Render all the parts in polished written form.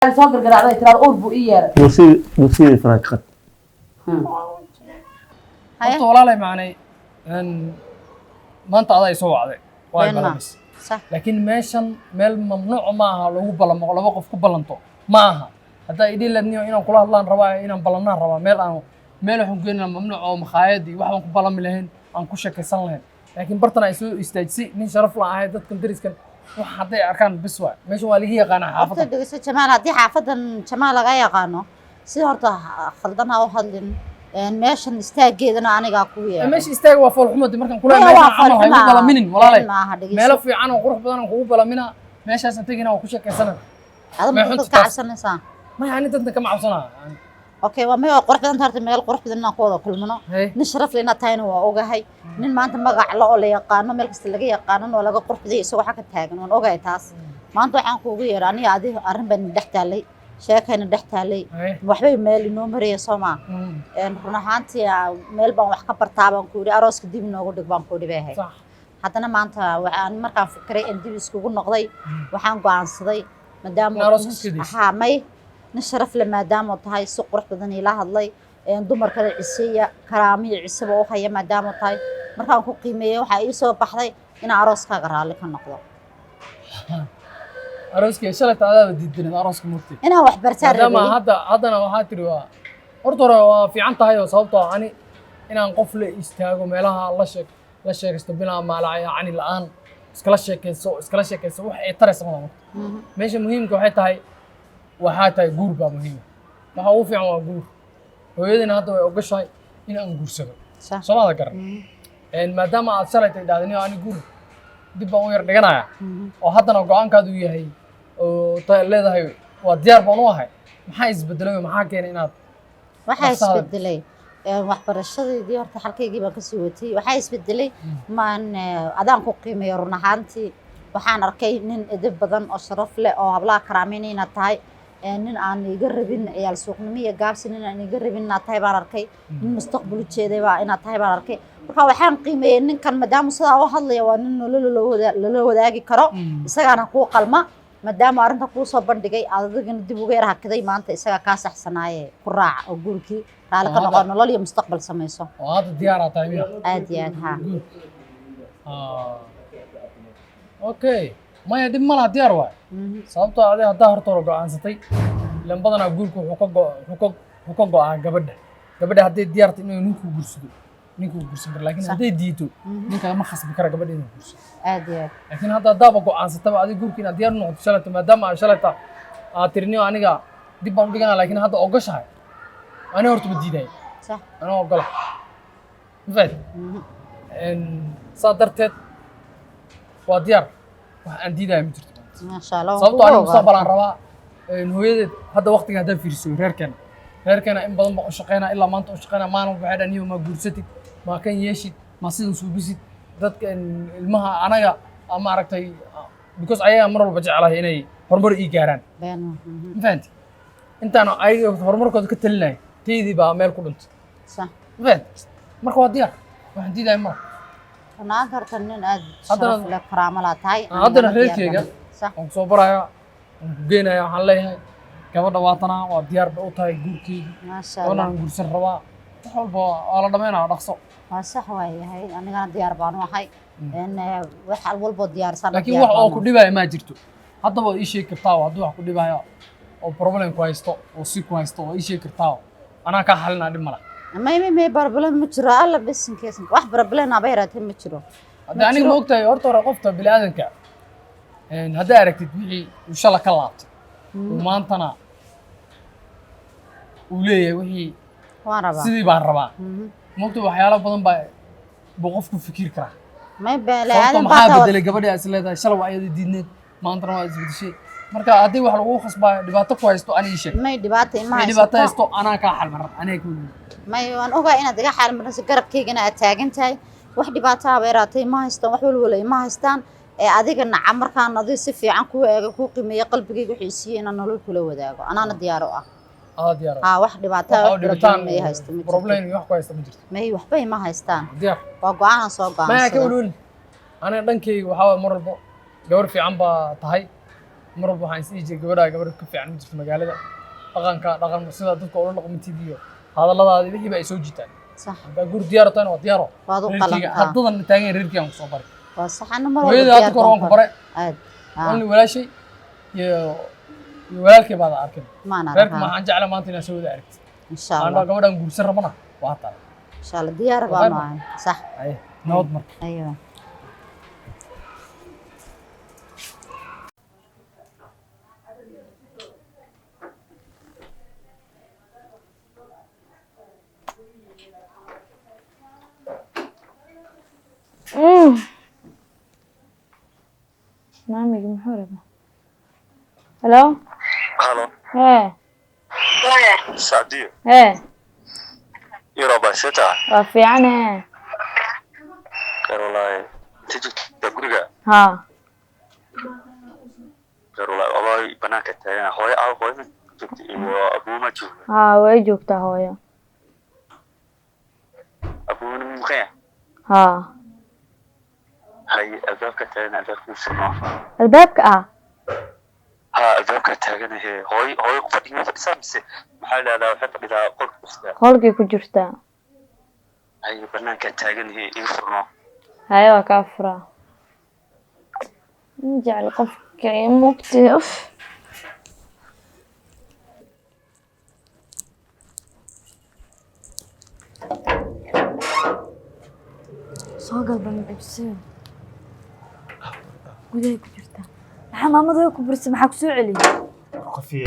soo gargaraacday tiraad uur buu ii yeeray دوسي فراقت horta walaalay macnay maanta adaa isoo wacday waa balamis صح laakiin meeshan meel mamnuuc ma aha lagu balamo laba qof ku balanto ma aha hadda idin ladniyo inaan kula hadlaan rabaa inaan balanaan rabaa meel waxaan geynaa mamnuuc oo makhaayad iyo waxaan ku balami lahayn aan ku sheekaysan lahayn laakiin bartan ay soo istaajisay nin sharaf la ahay dadkan dariskan wax hadday arkaan bis waa meeshan waa laga yaqaanaa xaafadda dhegeyso Jamaal haddii xaafadan Jamaal laga yaqaano si horta khaldana u hadlin meeshan istaageedana aniga ku yeeray meesha istaaga waa fool xumo markaan kula meesha camal hay u balaminin walaalay meel fiican oo qurux badan aan kugu balamina meeshaas tagina oo ku sheekaysanaa ma xunta ka cabsanaysaa ma yani dadka kama cabsanaa اوكي waa meel qurux badan tahay meel qurux badan aan ku wada kulmano nin sharaf leh taayna waa ogahay nin maanta magac la oo la yaqaano meel kasta laga yaqaano oo laga qurux badan isagoo waxa ka taagan waan ogahay taas maanta waxaan kuugu yeeray aniga adiga arrin baan dhex taalay sheekayna dhex taalay waxbay meel inoo mariyay Soomaa run ahaantii meel baan wax ka bartaa baan ku yiri arooska dib inoogu dhig baan ku dhibahay haddana maanta waxaan markaan fikiray in dib iskugu noqday waxaan go'aansaday maadaama may nin sharaf leh maadaama tahay si qurux badan ila hadlay dumar kale cisiya karaamiyo cisaba oo haya maadaama tahay markaan ku qiimeeyay waxa ii soo baxday in arooskaaga raali ka noqdo arooska shalay taada diidan arooska murti inaan wax bartaan maadaama haddana waxaa tiri waa horta hore waa fiican tahay oo sababtoo ani inaan qof la istaago meelaha la sheekaysto bilaa maalacay yani la'aan iskala sheekayso wax ay taraysa ma meesha muhiimka waxay tahay waxaa tahay guur baa muhiim waxa ugu fiican waa guur hooyadina hadda way ogashahay in aan guursado soomaalida garan maadaama aad shalay tay dhahday ani guur dib baan u yar dhiganayaa oo haddana go'aankaadu yahay oo leedahay waa diyaar baan u ahay maxaa isbedelay maxaa keenay inaad waxaa isbedelay waxbarashadeedii horta halkaygii baan kasii watay waxaa isbedelay maan adaan ku qiimeeyo run ahaantii waxaan arkay nin edeb badan oo sharaf leh oo hablaha karaameynayna tahay nin aan iga rabin ciyaal suuqnimo iyo gaabsi nin aan iga rabin inaad tahay baan arkay nin mustaqbal u jeeday baa inaad tahay baan arkay marka waxaan qiimeeyay ninkan maadaama sidaa u hadlaya waa nin lala wadaagi karo isagaana kuu qalma maadaama arrinta kuu soo bandhigay adigana dib uga yar hakaday maanta isagaa kaa saxsanaaye ku raaca oo guurkii raali ka noqo nolol iyo mustaqbal samayso oo hadda diyaar aad tahay miya aad iyo aad haa okay maya dib malaha diyaar waay sababtoo adi haddaa horta hore go'aansatay ilan badanaa guurka wuxuu ka go'aa gabadha hadday diyaarta inuu ninkuu guursan karo laakiin hadday diido ninka ma khasbi kara gabadha inuu guursado aad iyo aad laakiin hadda haddaaba go'aansataba adi guurka inaad diyaar u noqoto shalayta maadaama aad shalayta aad tiriniyo aniga dib baan u dhiganaa laakiin hadda ogashahay ani horta ma diidayo صح anaa ogola mafahad saa darteed waa diyaar wax aan diidaya ma jirto ما شاء الله sababtoo ani mustaqbalaan rabaa hooyadeed hadda waqtiga haddaan fiiriso reerkeena in badan baan u shaqeynaa ilaa maanta u shaqeynaa maalin waxay dhan iyo ma guursatid ma kan yeeshid ma sidan suubisid dadka ilmaha anaga ma aragtay because ayaga mar walba jecelahay inay horumar ii gaaraan ma fahanti intaan ayaga horumarkooda ka talinaya taydii baa meel ku dhuntay صح ma fahanti marka waa diyaar waxaan diidaya ma أنا أقدر إن أنا أشرف لك كرامة لا تاي haddana reerkeyga صح waan kusoo barayaa waan ku geynayaa waxaan leeyahay gabadha waatana waa diyaar ba u tahay guurkeydii ما شاء الله oonaan guursan rabaa wax walba waa la dhammaynaya dhaqso صح واي هاي أنا قاعد ديار بانو هاي إن وح الولبو ديار صار laakiin wax oo ku dhibaya ma jirto haddaba ii sheegi kartaa hadduu wax ku dhibaya oo problem ku haysto oo si ku haysto oo ii sheegi kartaa anaa kaa xalinaa dhib mala ما بربلان مجرى الله بس إن كيس واحد بربلان أبيرة مجرى hadda aniga ma ogtahay horta hore qofta bini'aadanka haddaa aragtid wixii uu shala ka laabtay uu maantana uu leeyahay wixii وأنا بقى sidii baan rabaa ma ogtahay waxyaalo badan buu qofku fikir karaa ما يبلا sababta هذا maxaa بطل bedelay gabadhi is leedahay shalay waa iyada diidneed maantana waa isbedeshay marka haddii wax lagu khasbaayo dhibaato ku haysto aniga sheeg ما يدبات ما dhibaato haysto anaa kaa xalmaran aniga ku ما يوان أوجا إن دقة حال من رأس قرب كي جنا أتاجن تاي واحد باتها بيراتي ما هستان واحد ولا ما هستان أديك إن عمر كان نضيف سفي عن كو قيمة قلب كي يحسي إن نقول كله وداعو أنا ندياره diyaar واحد باتها dhibataan ما هستان problem iyo wax ku haysta ma jirto ما هي وحبي ما هستان diyaar وقعنا صوب maya ka welwelin aniga dhankayga waxaa waye mar walbo gabar fiican baa tahay mar walba waxaan is jiray gabadha ka fiican jirta magaalada dhaqan sida dadka oo dhaqan tidiyo hadalladaada wixii ay soo jiitaan صح hadda gur diyaartaan waa diyaaro waad u qalan haddadan taagan reerkii aan soo baray waa sax ana mar hooyada aad kor aan ku baray aad wali walaashay iyo walaalkay baad arkay maana reerka ma aan jeclaa maanta inaan soo wada aragti insha Allah Allah gabadhan guursan rabana waa taa insha Allah diyaar baan nahay صح ay nabad mar ايوه مامي محورة هلو الو ايه سعدية ايه يرى باشتا وفي عنه خير والله تجي تقولي ها خير والله والله بناك تاعنا هوي جبت ابو ما جوب ها وي جوجتا هويا ابو من مخيا ها هاي البابك تاعنا البابك وسمع البابك ها البابك تاعنا هي هوي قفدي سامس محل هذا وحتى اذا قلت بس قولكي كجرتا هاي بناك تاعنا هي يفرنا هاي وكافرة نجعل قفك يموكتي اف soo galba macibsiin gudahay ku jirta maxaa maamadu ku bursay maxaa ku soo celiyay qofii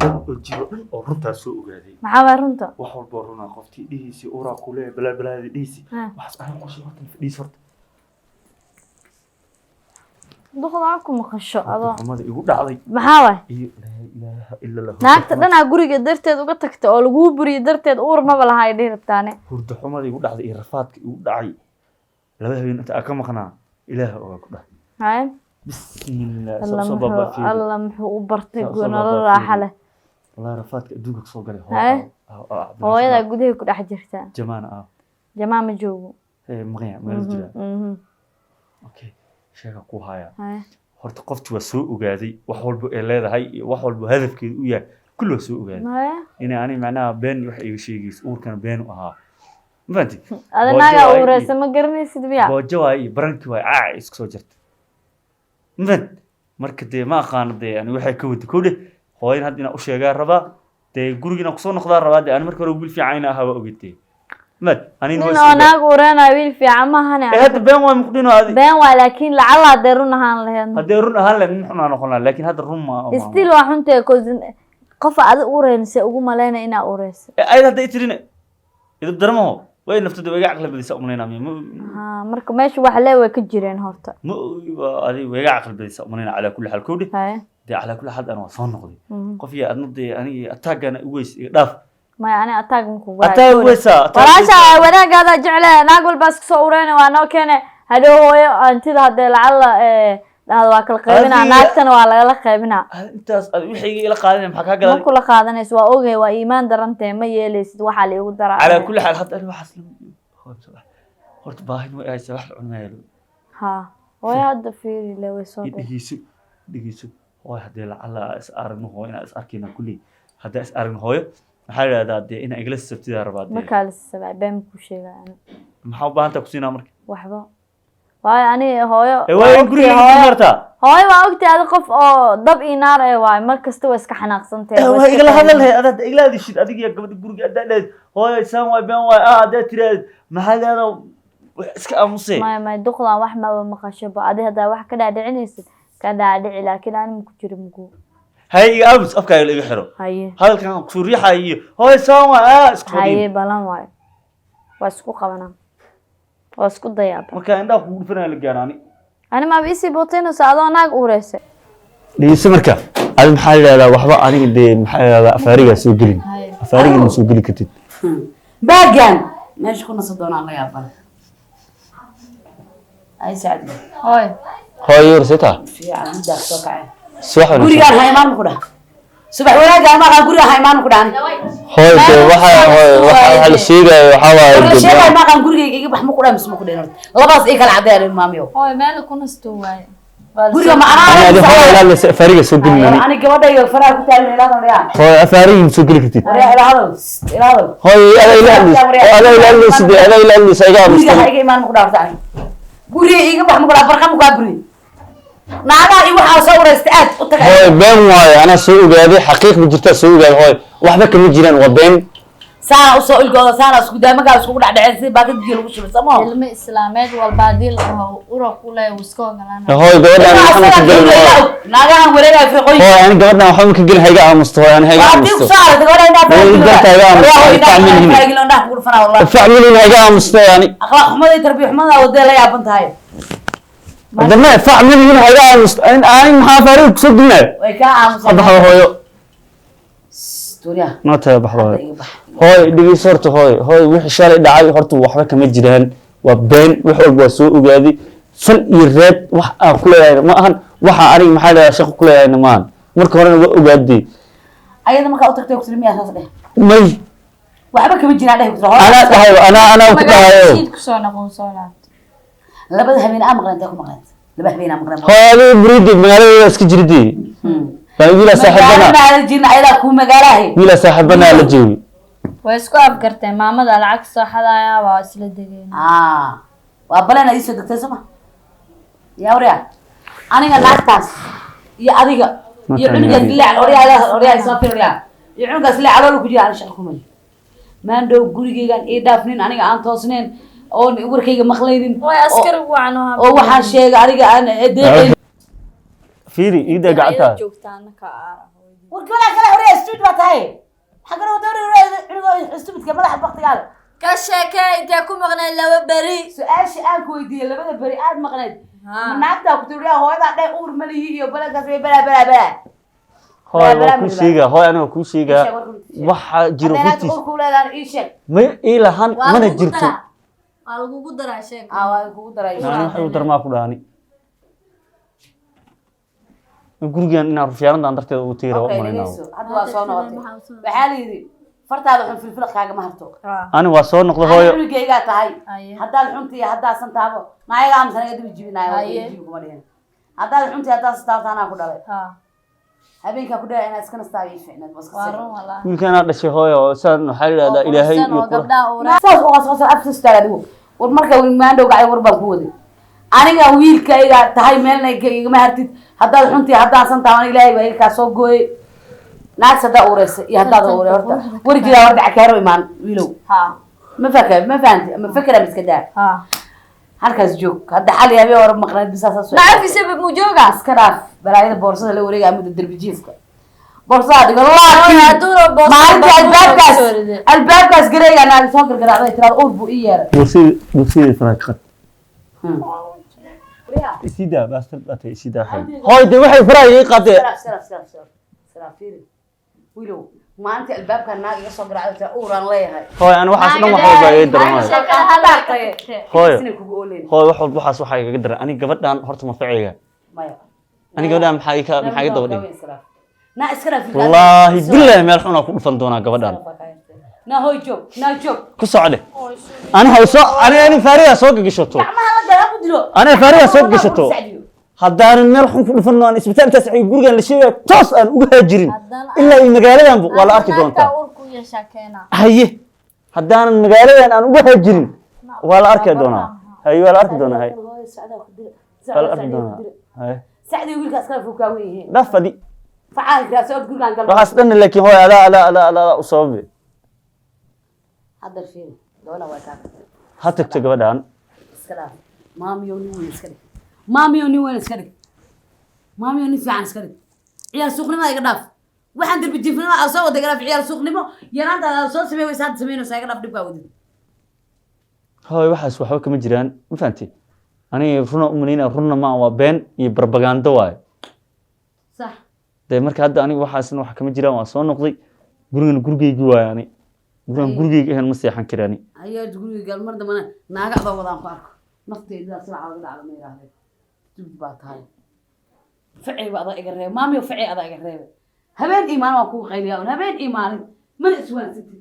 dad oo jiro oo runta soo ogaaday maxaa waa runta wax walba runa qoftii dhihiisi ura kule balaadi dhihiisi wax aan qosh horta fadhiis horta duqdaa ku maqasho adoo xumada igu dhacday maxaa waay iyo ilaaha illa allah naagta dhanaa guriga darteed uga tagtay oo lagu buriyo darteed uur maba laha ay dhirtaane hurda xumada igu dhacday iyo rafaadka igu dhacay laba habeen inta ka maqnaa ilaaha oo ku dhahay hay bismillah sababa fi Allah muxuu u bartay gonolo raaxa leh wallahi rafaadka adduunka soo galay hooyada gudaha ku dhex jirta jamaa ma joogo maqaya ma jira okay sheega ku haya horta qoftu waa soo ogaaday wax walba ay leedahay wax walba hadafkeedu u yahay kullu soo ogaaday inay ani macnaha been wax ay sheegayso uurkan been u ahaa mafanti adanaga uuraysa ma garanaysid biya boojo waay baranki waay isku soo jirta mafant marka dee ma aqaan dee ani waxay ka wadi kowde hooyada hadda inaan u sheegaa rabaa dee gurigiina ku soo noqdaa rabaa dee ani marka hore wiil fiican ahaa waa ogitay mad ani no naag uurana wiil fiican ma ahane hadda been waa muqdino adi been waa laakiin lacala hadee run ahaan lahayd hadee run ahaan lahayd muxuu noqon lahaa laakiin hadda run ma still waa xuntay qof aad uuraysa ugu maleena inaa uuraysa ayda hadda itirina idab darmo way naftada way aqal badisa umaleena ha marka meesha wax leeyahay ka jireen horta ma adi way aqal badisa umaleena ala kulli hal koodi dee ala kulli hal ana soo noqday qof iyo adna dee aniga ataagana uweys iga dhaaf ما يعني أتاك منكم أتاك ويسا وراشا وناك هذا جعله ناقول بس كسورين وأنا كنا هذا هو أنت هذا لعل هذا واكل قيبنا ناقتنا ولا لا قيبنا أنت وحي إلى قادم محكا قال كل قادم يسوى أوجه وإيمان درنته ما يليس وحال يقدر على كل حال حتى أنا حصل هو بصراحة هرت باهن ويا سبح العنايل ها ويا فيري لو يصير دقيسو هو هذا لعل أسأرنه هو أنا أسأركينا كلي هذا أسأرنه هو maxaa raadade in ay glass sabtida rabaad ma kala sabay baan ku sheegaan maxaa baanta ku siinaa markii waxba waay ani hooyo way guriga marta hooyo waa ogtay aad qof oo dab inaar ay waay mar kasta way iska xanaaqsantay way igala hadalay aad iglaadi shid adiga gabadha guriga aad hooyo saan way been way aad tiraad maxaa leedo iska aamusay ma duqdan wax ma maqashaba adiga wax ka dhaadhicinaysid ka dhaadhici laakiin aan ku jirin mugu هاي أبز أفكار اللي يحرو هذا كان سوريا هاي هاي سوا اسكودي هاي بلان واي واسكو قبنا واسكو ضياب ما كان ده قول فينا اللي جاناني أنا ما بيسي بوتين وساعدوا ناق أوريسة ليه سمركا هذا محل هذا وحبا أنا اللي محل هذا أفارقة سوقلين أفارقة من سوقلي كتير باجان ماشي كنا صدقنا الله يعبر هاي سعد هاي يرسيتها في عندك سوكعه guriga haymaan ku dhax subax wanaag ma guriga haymaan ku dhaxan hooyo waxa la sheegayo waxa sheegay ma qan guriga iga bax ma ku dhax ma ku dhaxan labaas ay kala cadeeyeen maamiyo hooyo meel ku nasto waay guriga ma أنا هذا هو anaa لا فريق سوق مني ani gabadhayga faraha ku taalin ilaadan riyaa هو فريق سوق لي كتير riyaa ilaado هو أنا إلى اللي سيجا guriga مستوى hayga imaan ma ku dhaaftaan guriga iga bax ma ku dhaaf barqam ku abri naagaha iyo waxa soo wareystay aad u tagay هو بين واي أنا سوق هذه حقيقة بجرتها سوق هذا هو واحدة كم جيران وبين saana u soo ilgooda saana isku daamaga isku dhacdhaceen si baakad biyo lagu shubay samo ilmo islaameed walba hadii la dhaho ura ku leeyahay iska ogolaan هو جودا أنا محمد كجيل naagahan wareegay fiqooyin هو أنا جودا محمد كجيل هيجا مستوى أنا هيجا waadi ku مستوى saar gabadha inaa فعملين هيجا مستوى يعني akhlaaq xumada tarbiya xumada wada la yaaban tahay دمنا فعملين هيجا مستوى أنا ما فريق سوق لنا way ka aamusan أبغى هو Tuuriya ما تبغى هو iga bax هاي دقي صورته هاي وح شارع دعاي هرتو وحبة كم جيران وبين وحول بسوق وجادي فل يرد وح كل يعني ما هن وح أري محل شق كل يعني مان مركورن وجادي ayada marka u tagtay ku tirmiya saas dheh مي waxba kama jiraan dheh ku أنا وكنت هاي ku soo noqon soo laabto labada habeen aan maqnaa ku maqnaa laba habeen aan maqnaa هذا بريد مقالة اسكجردي فيلا صاحبنا magaalada jirna ayada ku magaalahay ويلا صاحبنا لجوي way isku afgarteen maamada lacag soo xadaya waa isla degeen waa balana ii soo degtay sama yaa wariya aniga naagtaas iyo adiga iyo cunuga dilaac oriyaa soo fiiriya iyo cunugaas ilaa calool ku jira aan shaqo kumay maan dhow gurigeygan ii dhaafnin aniga aan toosneen oo warkayga maqlaynin way askar wacan oo waxaan sheegay aniga aan deeqay فيري إذا قعدتها joogtaan ka aara warkala kala oriyaa stuud baa tahay xagana wadawri cunuga stuudka madaxa baqtigaada ka sheekay intee ku maqnay laba beri su-aasha aan ku weydiiyey labada beri aad maqneed ma naagtaa ku tiriyaa hooyadaa dheh uur ma lihi iyo balagaas way balaa هاي وكوشيجا هاي أنا وكوشيجا وح جرو hadday naagta كوتيس uur ku leedahay ii sheeg ما إيه هن ما نجرتو waa lagugu daraa sheeg waa kugu daray أنا أحب درما كلاني gurigan inaan rufyaanan aan darteeda u tiira okay waxaan dhegeyso hadda waa soo noqotay waxaa la yidhi fartaada xun filfil kaagama harto ani waa soo noqdo hooyo hooyo cunugaygaa tahay Aye. haddaad xunta iyo haddaasan taabo naayaga amsan iga dibi jibinaayo Aye. jibi kuma dhihin haddaad xunta iyo haddaasan taabto anaa ku dhalay ha habeenkaa ku dhalay inaad iska nastaa ii ficneed waa run walaa wiilkan aad dhashay hooyo saan waxaa la yidhahdaa ilaahay iyo qur gabdhaha uura saas oo qasqasa afsistaag adigu war marka maandhow gacay war baan ku waday aniga wiilkayga tahay meelna igama hartid haddaad xunta iyo haddaasan taaban ilaahay baa ilkaa soo gooyey naag haddaa uureysa iyo haddaad uure horta war jiraa war dacakaaro imaan wiilow ha ma fahanti ma fakera ma iska daa ha halkaas joog hadda xali habeen hore maqnayd bisaas soo nacafisa mu jooga iska dhaaf balaayada boorsada la wareega muddo darbi jiifka boorsada dhigo maalinta albaabkaas gareega naag soo gargaraacday tiraad uur buu ii yeeray bugsida faraaqad isida baastar batay isida hooyo de waxay faraha ii qaadeen wiilow maalinta albaabka naag iga soo garaacday tiraad uuraan leeyahay hooyo ana waxaas dhan wax walba iga daran hooyo isna kugu ooleyn hooyo wax walba waxaas waxaa igaga daran aniga gabadhan horta ma ficayga maya aniga gabadhan maxaa iga daba dhigay na iska dhaaf wallaahi billahi meel xun aan ku dhufan doonaa gabadhan na hoy joog na joog ku socde ani hayso ani faariga soo gagashato gacmaha la galaa ku dilo ani faariga soo gagashato haddaanan meel xun ku dhufan aan isbitaalkaas ay gurigan la sheegay toos aan uga haajirin ilaa ay magaaladan waa la arki doontaa uur ku yeesha keena haye haddaanan magaaladan aan uga haajirin waa la arki doonaa haye waa la arki doonaa haye waa la arki doonaa haye sacdi wiilkaas kala fog kaa weeyeen dhaf fadhi facaal raasoo gurigan gal waxaas dhan laakiin hooyo adaa u sababe hadda fiir doona waa kaa ha tagto gabadhan iska dhaaf maamiyo nin weyn iska dhig maamiyo nin weyn iska dhig maamiyo nin fiican iska dhig ciyaar suuqnimada iga dhaaf waxaan darbi jiifnimada aad soo wada iga dhaaf ciyaar suuqnimo yaraanta aad soo sameey waysa hadda sameynaysaa iga dhaaf dhibkaa wadid hooyo waxaas waxba kama jiraan ma fahanti aniga runa u malaynaya runna ma waa been iyo barbagando waaye sax dee marka hadda aniga waxaasna wax kama jiraan waa soo noqday gurigan gurigeygii waaye ani gurigan gurigeyga ahan ma seexan karaani ayaa guriga gal mar dambana naaga adoo wadaan ku arko nafteeda sida calaga dhacda ma yiraahdeen dib baa tahay ficay ba adaa iga reeb maamiyo ficay adaa iga reeb habeen iimaan waa kugu qayliyaa un habeen iimaanin mana iswaansatid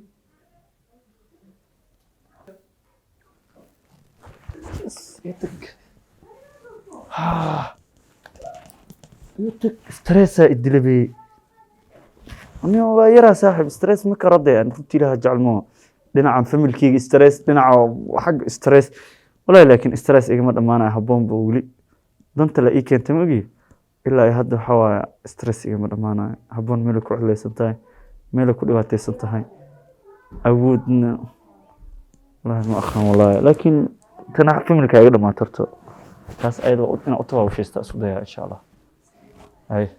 يوتك ستريس الدلبي أنا ويرى صاحب ستريس ما كرد يعني قلت لها جعل مو لنا عن فمل كي ستريس لنا حق ستريس ولا لكن ستريس إيه ما أنا هبون بقولي دنت لا إيه كنت مجي إلا يهدو حوا ستريس إيه ما أنا هبون ملك وعلى سنتين ملك ودواتي سنتين أودنا والله ما أخهم والله لكن تنا فملك أيضا ما ترتو بس أيضا أنا أطوى وشيء استأسودها إن شاء الله أي